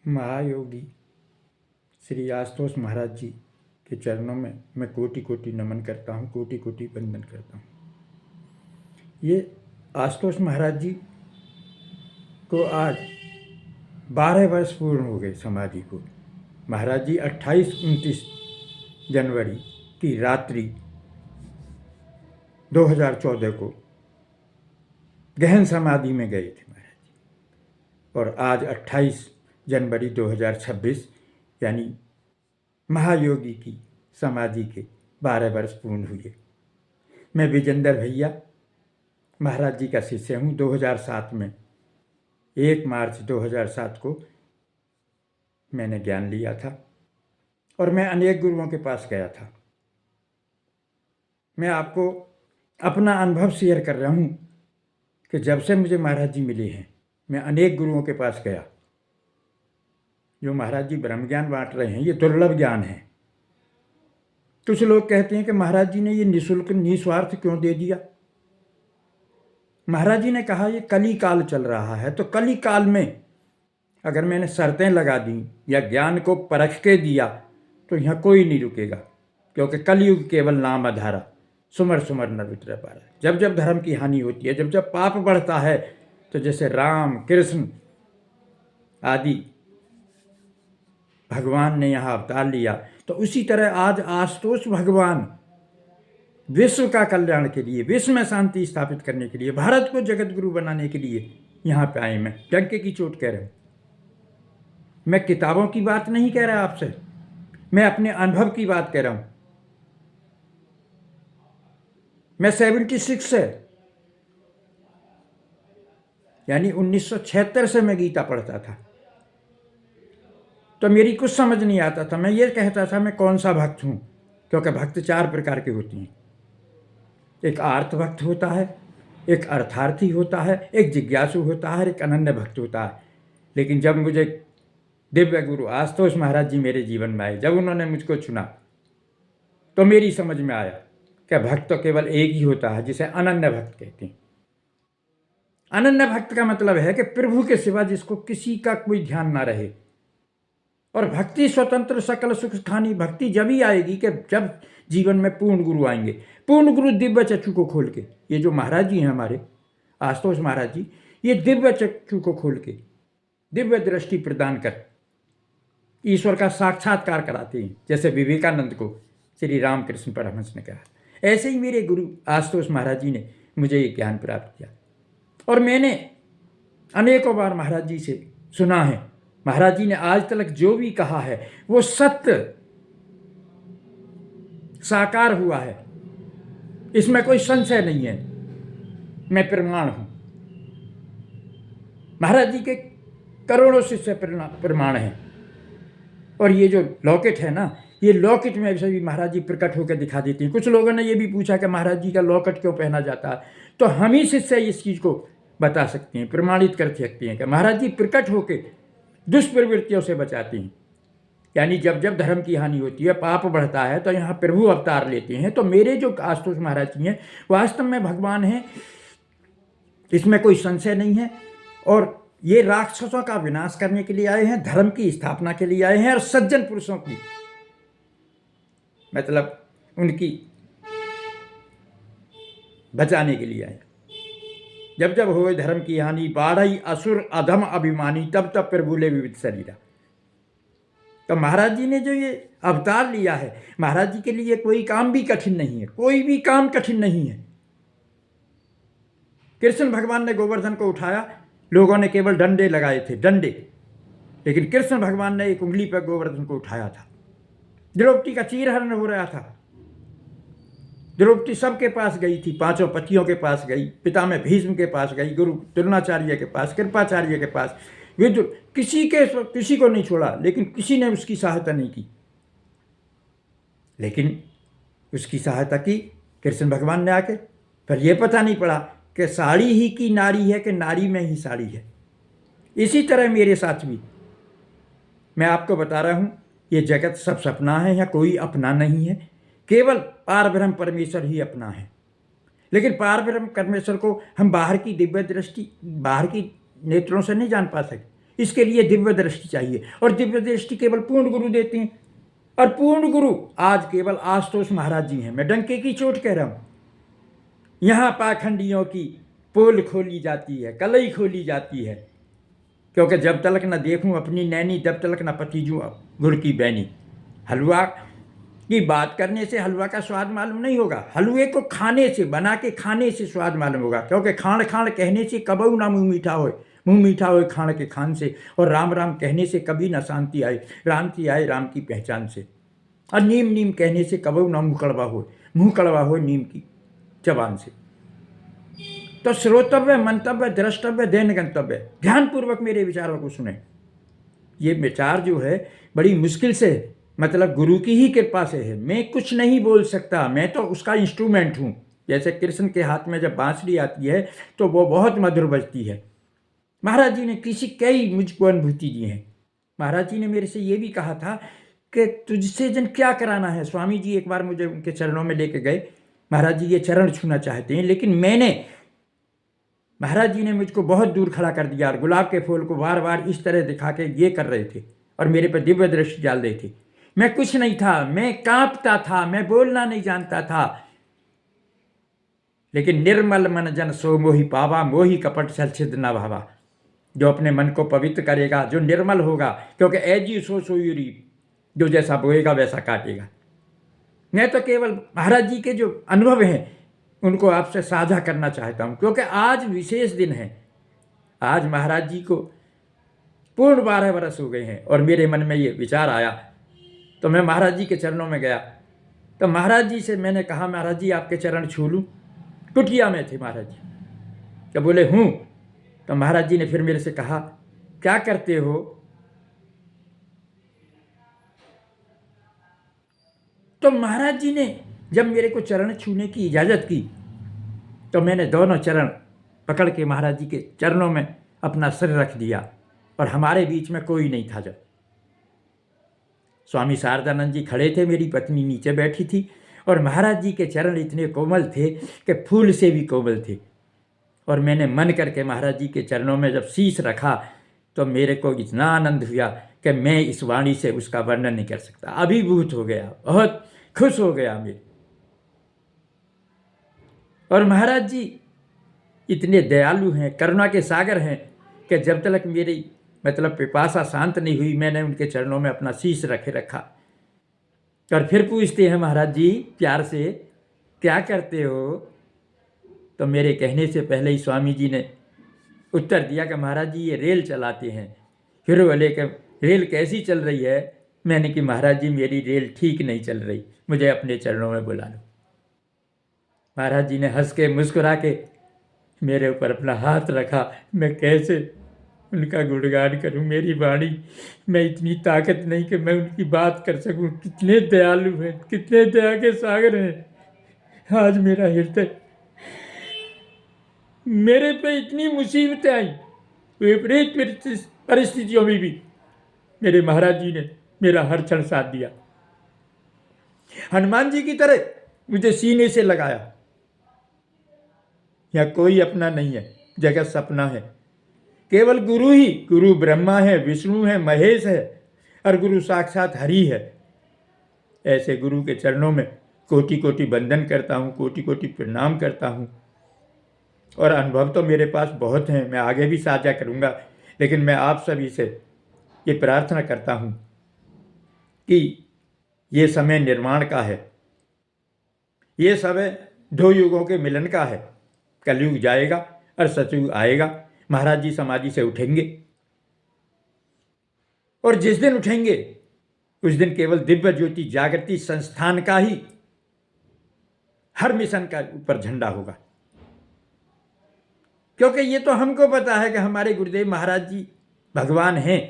महायोगी श्री आशुतोष महाराज जी के चरणों में मैं कोटि कोटि नमन करता हूँ, कोटि कोटि वंदन करता हूँ। ये आशुतोष महाराज जी को आज 12 वर्ष पूर्ण हो गए समाधि को। महाराज जी 28-29 जनवरी की रात्रि 2014 को गहन समाधि में गए थे महाराज जी, और आज 28 जनवरी 2026 यानी महायोगी की समाधि के 12 वर्ष पूर्ण हुए। मैं विजेंद्र भैया महाराज जी का शिष्य हूँ। 2007 में 1 मार्च 2007 को मैंने ज्ञान लिया था और मैं अनेक गुरुओं के पास गया था। मैं आपको अपना अनुभव शेयर कर रहा हूँ कि जब से मुझे महाराज जी मिले हैं मैं अनेक गुरुओं के पास गया। जो महाराज जी ब्रह्म ज्ञान बांट रहे हैं ये दुर्लभ ज्ञान है। कुछ लोग कहते हैं कि महाराज जी ने ये निःशुल्क निस्वार्थ क्यों दे दिया। महाराज जी ने कहा ये कली काल चल रहा है, तो कली काल में अगर मैंने शर्तें लगा दी या ज्ञान को परख के दिया तो यहाँ कोई नहीं रुकेगा, क्योंकि कलयुग केवल नाम आधारा, सुमर सुमर नर उतर पारा। जब जब धर्म की हानि होती है, जब जब पाप बढ़ता है, तो जैसे राम कृष्ण आदि भगवान ने यहाँ अवतार लिया, तो उसी तरह आज आशुतोष भगवान विश्व का कल्याण के लिए, विश्व में शांति स्थापित करने के लिए, भारत को जगत गुरु बनाने के लिए यहाँ पे आए। मैं डंके की चोट कह रहा हूँ। मैं किताबों की बात नहीं कह रहा आपसे, मैं अपने अनुभव की बात कह रहा हूँ। मैं 76 से यानी 1976 से मैं गीता पढ़ता था, तो मेरी कुछ समझ नहीं आता था। मैं ये कहता था मैं कौन सा भक्त हूँ, क्योंकि भक्त 4 प्रकार के होते हैं। एक आर्त भक्त होता है, एक अर्थार्थी होता है, एक जिज्ञासु होता है, एक अनन्य भक्त होता है। लेकिन जब मुझे दिव्य गुरु आशुतोष महाराज जी मेरे जीवन में आए, जब उन्होंने मुझको चुना, तो मेरी समझ में आया कि भक्त तो केवल एक ही होता है, जिसे अनन्य भक्त कहते हैं। अनन्य भक्त का मतलब है कि प्रभु के सिवा जिसको किसी का कोई ध्यान ना रहे। और भक्ति स्वतंत्र सकल सुख खानी भक्ति जब ही आएगी कि जब जीवन में पूर्ण गुरु आएंगे। पूर्ण गुरु दिव्य चक्षु को खोल के, ये जो महाराज जी हैं हमारे आशुतोष महाराज जी, ये दिव्य चक्षु को खोल के दिव्य दृष्टि प्रदान कर ईश्वर का साक्षात्कार कराते हैं। जैसे विवेकानंद को श्री रामकृष्ण परमहंस ने कहा, ऐसे ही मेरे गुरु आशुतोष महाराज जी ने मुझे ये ज्ञान प्राप्त किया। और मैंने अनेकों बार महाराज जी से सुना है, महाराज जी ने आज तक जो भी कहा है वो सत्य साकार हुआ है, इसमें कोई संशय नहीं है। मैं प्रमाण हूं। महाराज जी के करोड़ों शिष्य प्रमाण हैं। और ये जो लॉकेट है ना, ये लॉकेट में भी महाराज जी प्रकट होकर दिखा देते हैं। कुछ लोगों ने ये भी पूछा कि महाराज जी का लॉकेट क्यों पहना जाता है, तो हम ही शिष्य इस चीज़ को बता सकते हैं, प्रमाणित कर सकते हैं कि महाराज जी प्रकट होकर दुष्प्रवृत्तियों से बचाते हैं। यानी जब जब धर्म की हानि होती है, पाप बढ़ता है, तो यहाँ प्रभु अवतार लेते हैं। तो मेरे जो आशुतोष महाराज जी हैं वास्तव में भगवान हैं, इसमें कोई संशय नहीं है। और ये राक्षसों का विनाश करने के लिए आए हैं, धर्म की स्थापना के लिए आए हैं, और सज्जन पुरुषों की मतलब उनकी बचाने के लिए आए। जब जब होए धर्म की हानि, बाढ़ई असुर अधम अभिमानी, तब तब प्रभुले विविध शरीरा। तो महाराज जी ने जो ये अवतार लिया है, महाराज जी के लिए कोई काम भी कठिन नहीं है, कोई भी काम कठिन नहीं है। कृष्ण भगवान ने गोवर्धन को उठाया, लोगों ने केवल डंडे लगाए थे, डंडे, लेकिन कृष्ण भगवान ने एक उंगली पर गोवर्धन को उठाया था। द्रौपदी का चीरहरण हो रहा था, द्रौपदी सबके पास गई थी, 5 पतियों के पास गई, पितामह भीष्म के पास गई, गुरु द्रोणाचार्य के पास, कृपाचार्य के पास, विदुर, किसी को नहीं छोड़ा, लेकिन किसी ने उसकी सहायता नहीं की। लेकिन उसकी सहायता की कृष्ण भगवान ने आके। पर यह पता नहीं पड़ा कि साड़ी ही की नारी है कि नारी में ही साड़ी है। इसी तरह मेरे साथ भी मैं आपको बता रहा हूँ, ये जगत सब सपना है, या कोई अपना नहीं है, केवल पारब्रह्म परमेश्वर ही अपना है। लेकिन पारब्रह्म परमेश्वर को हम बाहर की दिव्य दृष्टि, बाहर की नेत्रों से नहीं जान पा सकते, इसके लिए दिव्य दृष्टि चाहिए, और दिव्य दृष्टि केवल पूर्ण गुरु देते हैं। और पूर्ण गुरु आज केवल आशुतोष महाराज जी हैं। मैं डंके की चोट कह रहा हूँ। यहाँ पाखंडियों की पोल खोली जाती है, कलई खोली जाती है, क्योंकि जब तलक न देखूं अपनी नैनी तब तलक न पतीजूं गुड़ की बैनी। हलवा की बात करने से हलवा का स्वाद मालूम नहीं होगा, हलवे को खाने से, बना के खाने से स्वाद मालूम होगा। क्योंकि खाण खाण कहने से कबहू ना मुँह मीठा होए, मुँह मीठा होए खाण के खान से। और राम राम कहने से कभी ना शांति आए, शांति आए राम की पहचान से। और नीम नीम कहने से कबहू ना मुँह कड़वा होए, मुँह कड़वा होए नीम की जबान से। तो श्रोतव्य, मंतव्य, द्रष्टव्य, दैन गंतव्य, ध्यानपूर्वक मेरे विचारों को सुने। ये विचार जो है बड़ी मुश्किल से, मतलब गुरु की ही कृपा से है। मैं कुछ नहीं बोल सकता, मैं तो उसका इंस्ट्रूमेंट हूँ। जैसे कृष्ण के हाथ में जब बांसुरी आती है तो वो बहुत मधुर बजती है। महाराज जी ने कई मुझको अनुभूति दी है। महाराज जी ने मेरे से ये भी कहा था कि तुझसे जन क्या कराना है। स्वामी जी एक बार मुझे उनके चरणों में लेके गए। महाराज जी ये चरण छूना चाहते हैं, लेकिन महाराज जी ने मुझको बहुत दूर खड़ा कर दिया और गुलाब के फूल को बार बार इस तरह दिखा के ये कर रहे थे और मेरे पर दिव्य दृष्टि डाल रहे थे। मैं कुछ नहीं था, मैं कांपता था, मैं बोलना नहीं जानता था। लेकिन निर्मल मन जन सो मोहि पावा, मोहि कपट छल छिद न भावा। जो अपने मन को पवित्र करेगा, जो निर्मल होगा, क्योंकि ऐजी सो सोयूरी, जो जैसा बोएगा वैसा काटेगा। मैं तो केवल महाराज जी के जो अनुभव हैं उनको आपसे साझा करना चाहता हूँ, क्योंकि आज विशेष दिन है। आज महाराज जी को पूर्ण 12 वर्ष हो गए हैं और मेरे मन में ये विचार आया तो मैं महाराज जी के चरणों में गया। तो महाराज जी से मैंने कहा, महाराज जी आपके चरण छू लूँ? कुटिया में थे महाराज जी। तो बोले हूँ। तो महाराज जी ने फिर मेरे से कहा, क्या करते हो? तो महाराज जी ने जब मेरे को चरण छूने की इजाज़त की तो मैंने दोनों चरण पकड़ के महाराज जी के चरणों में अपना सिर रख दिया और हमारे बीच में कोई नहीं था। जब स्वामी शारदानंद जी खड़े थे, मेरी पत्नी नीचे बैठी थी और महाराज जी के चरण इतने कोमल थे कि फूल से भी कोमल थे। और मैंने मन करके महाराज जी के चरणों में जब शीश रखा तो मेरे को इतना आनंद हुआ कि मैं इस वाणी से उसका वर्णन नहीं कर सकता। अभिभूत हो गया, बहुत खुश हो गया मैं। और महाराज जी इतने दयालु हैं, करुणा के सागर हैं कि जब तक मेरी मतलब पिपासा शांत नहीं हुई, मैंने उनके चरणों में अपना शीश रखा। और फिर पूछते हैं महाराज जी प्यार से, क्या करते हो? तो मेरे कहने से पहले ही स्वामी जी ने उत्तर दिया कि महाराज जी ये रेल चलाते हैं। फिर बोले कि रेल कैसी चल रही है? मैंने कि महाराज जी मेरी रेल ठीक नहीं चल रही, मुझे अपने चरणों में बुला लो। महाराज जी ने हंस के मुस्कुरा के मेरे ऊपर अपना हाथ रखा। मैं कैसे उनका गुणगान करूं? मेरी वाणी में इतनी ताकत नहीं कि मैं उनकी बात कर सकूं। कितने दयालु हैं, कितने दया के सागर हैं। आज मेरा हृदय, मेरे पे इतनी मुसीबतें आई, विपरीत परिस्थितियों में भी मेरे महाराज जी ने मेरा हर क्षण साथ दिया। हनुमान जी की तरह मुझे सीने से लगाया। यहाँ कोई अपना नहीं है, जगत सपना है। केवल गुरु ही, गुरु ब्रह्मा है, विष्णु है, महेश है और गुरु साक्षात हरि है। ऐसे गुरु के चरणों में कोटि कोटि वंदन करता हूँ, कोटि कोटि प्रणाम करता हूँ। और अनुभव तो मेरे पास बहुत हैं, मैं आगे भी साझा करूँगा। लेकिन मैं आप सभी से ये प्रार्थना करता हूँ कि ये समय निर्माण का है, ये समय 2 युगों के मिलन का है। कलयुग जाएगा और सतयुग आएगा। महाराज जी समाधि से उठेंगे और जिस दिन उठेंगे उस दिन केवल दिव्य ज्योति जागृति संस्थान का ही हर मिशन का ऊपर झंडा होगा। क्योंकि ये तो हमको पता है कि हमारे गुरुदेव महाराज जी भगवान हैं,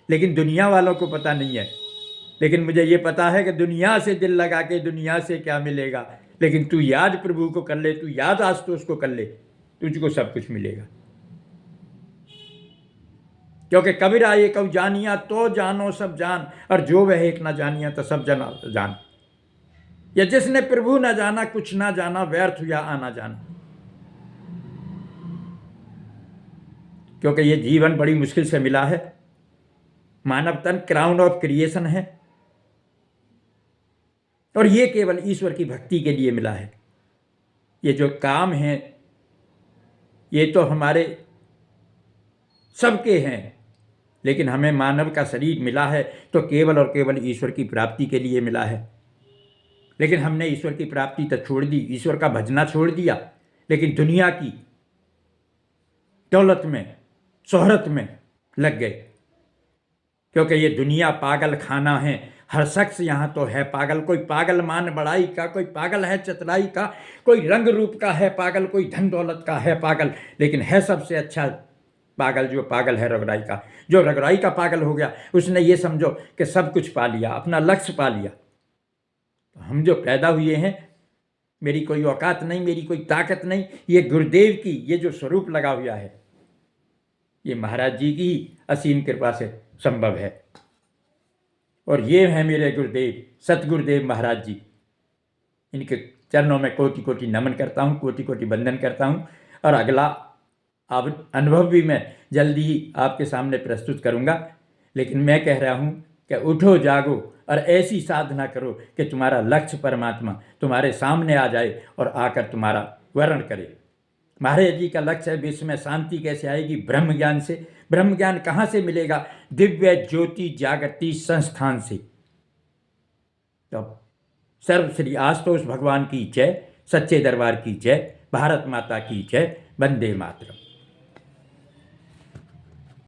लेकिन दुनिया वालों को पता नहीं है। लेकिन मुझे ये पता है कि दुनिया से दिल लगा के दुनिया से क्या मिलेगा, लेकिन तू याद प्रभु को कर ले, तू याद आशुतोष को कर ले, तुझको सब कुछ मिलेगा। क्योंकि कबीर आए कब जानिया तो जानो सब जान, और जो वह एक ना जानिया तो सब जान। या जिसने प्रभु ना जाना कुछ ना जाना, व्यर्थ हुआ आना जाना। क्योंकि ये जीवन बड़ी मुश्किल से मिला है मानव तन क्राउन ऑफ क्रिएशन है, और ये केवल ईश्वर की भक्ति के लिए मिला है। ये जो काम हैं ये तो हमारे सबके हैं, लेकिन हमें मानव का शरीर मिला है तो केवल और केवल ईश्वर की प्राप्ति के लिए मिला है। लेकिन हमने ईश्वर की प्राप्ति तो छोड़ दी, ईश्वर का भजना छोड़ दिया, लेकिन दुनिया की दौलत में, शोहरत में लग गए। क्योंकि ये दुनिया पागल खाना है, हर शख्स यहाँ तो है पागल। कोई पागल मान बड़ाई का, कोई पागल है चतुराई का, कोई रंग रूप का है पागल, कोई धन दौलत का है पागल, लेकिन है सबसे अच्छा पागल जो पागल है रगड़ाई का। जो रगड़ाई का पागल हो गया उसने ये समझो कि सब कुछ पा लिया, अपना लक्ष्य पा लिया। तो हम जो पैदा हुए हैं, मेरी कोई औकात नहीं, मेरी कोई ताकत नहीं, ये गुरुदेव की ये जो स्वरूप लगा हुआ है ये महाराज जी की ही असीम कृपा से संभव है। और ये हैं मेरे गुरुदेव सतगुरुदेव महाराज जी। इनके चरणों में कोटि कोटि नमन करता हूँ, कोटि कोटि वंदन करता हूँ। और अगला अनुभव भी मैं जल्दी ही आपके सामने प्रस्तुत करूँगा। लेकिन मैं कह रहा हूँ कि उठो जागो और ऐसी साधना करो कि तुम्हारा लक्ष्य परमात्मा तुम्हारे सामने आ जाए और आकर तुम्हारा वर्ण करे। महाराज जी का लक्ष्य है विश्व में शांति कैसे आएगी? ब्रह्म ज्ञान से। ब्रह्म ज्ञान कहाँ से मिलेगा? दिव्य ज्योति जागृति संस्थान से। तो सर्व श्री आशुतोष भगवान की जय, सच्चे दरबार की जय, भारत माता की जय, वंदे मातरम।